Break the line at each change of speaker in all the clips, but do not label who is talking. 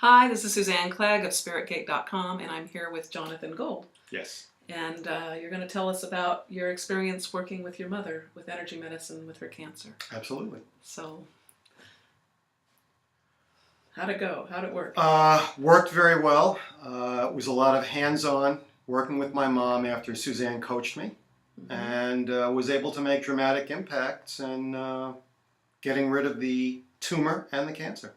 Hi, this is Suzanne Clegg of SpiritGate.com, and I'm here with Jonathan Gold.
Yes.
And you're going to tell us about your experience working with your mother with energy medicine with her cancer.
Absolutely.
So, how'd it go? How'd it work?
Worked very well. It was a lot of hands-on working with my mom after Suzanne coached me, and was able to make dramatic impacts in getting rid of the tumor and the cancer.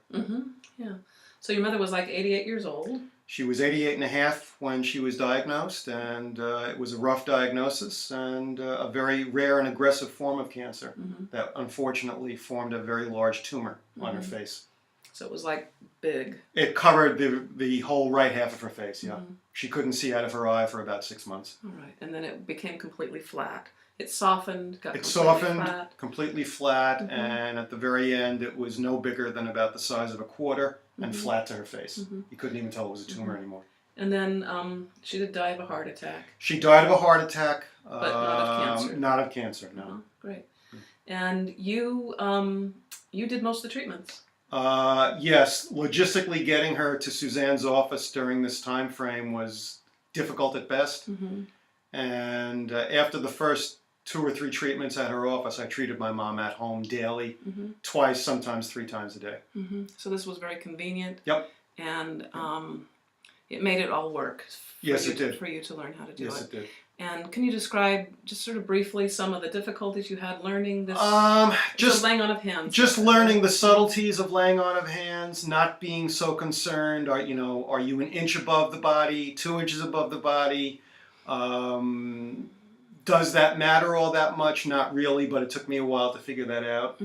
Yeah. So your mother was like 88 years old.
She was 88 and a half when she was diagnosed, and it was a rough diagnosis and a very rare and aggressive form of cancer that unfortunately formed a very large tumor on her face.
So it was like big.
It covered the whole right half of her face, yeah. She couldn't see out of her eye for about 6 months.
All right. And then it became completely flat. It softened, got
completely flat, and at the very end it was no bigger than about the size of a quarter and flat to her face. You couldn't even tell it was a tumor anymore.
And then she did die of a heart attack.
She died of a heart attack.
But not of cancer.
Not of cancer, no.
Oh, great. And you did most of the treatments.
Yes, logistically getting her to Suzanne's office during this time frame was difficult at best. And after the first 2 or 3 treatments at her office, I treated my mom at home daily, twice, sometimes 3 times a day.
So this was very convenient.
Yep.
And it made it all work.
Yes, it did.
For you to learn how to do it.
Yes, it did.
And can you describe, just sort of briefly, some of the difficulties you had learning this?
Just
laying on of hands.
Just learning the subtleties of laying on of hands, not being so concerned. Are you an inch above the body, 2 inches above the body? Does that matter all that much? Not really, but it took me a while to figure that out.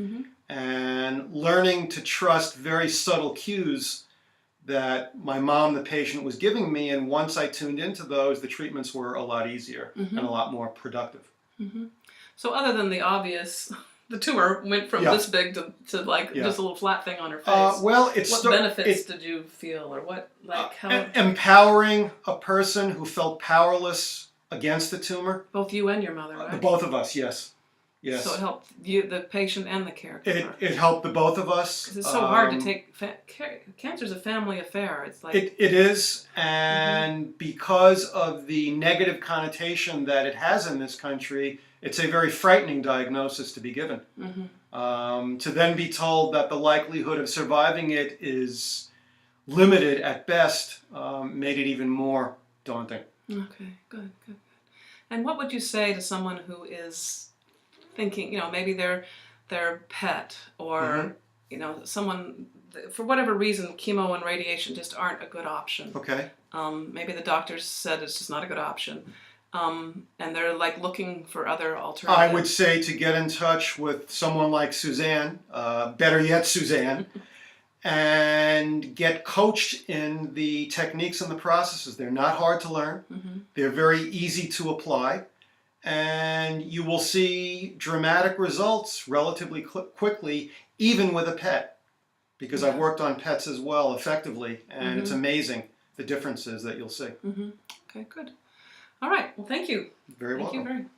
And learning to trust very subtle cues that my mom, the patient, was giving me, and once I tuned into those, the treatments were a lot easier and a lot more productive.
So other than the obvious, the tumor went from this big to like just a little flat thing on her face.
Well,
what benefits did you feel, or what, like how?
Empowering a person who felt powerless against the tumor.
Both you and your mother, right?
Both of us, yes. Yes.
So it helped you, the patient and the caregiver.
It helped the both of us.
Because it's so hard to take. Cancer's a family affair. It's like
it is, and because of the negative connotation that it has in this country, it's a very frightening diagnosis to be given. To then be told that the likelihood of surviving it is limited at best made it even more daunting.
Okay, good. And what would you say to someone who is thinking, maybe their pet or, someone, for whatever reason, chemo and radiation just aren't a good option.
Okay.
Maybe the doctors said it's just not a good option. And they're like looking for other alternatives.
I would say to get in touch with someone like Suzanne, better yet Suzanne, and get coached in the techniques and the processes. They're not hard to learn. They're very easy to apply. And you will see dramatic results relatively quickly, even with a pet. Because I've worked on pets as well effectively, and it's amazing the differences that you'll see.
Okay, good. All right, well, thank you.
Very welcome.
Thank you very much.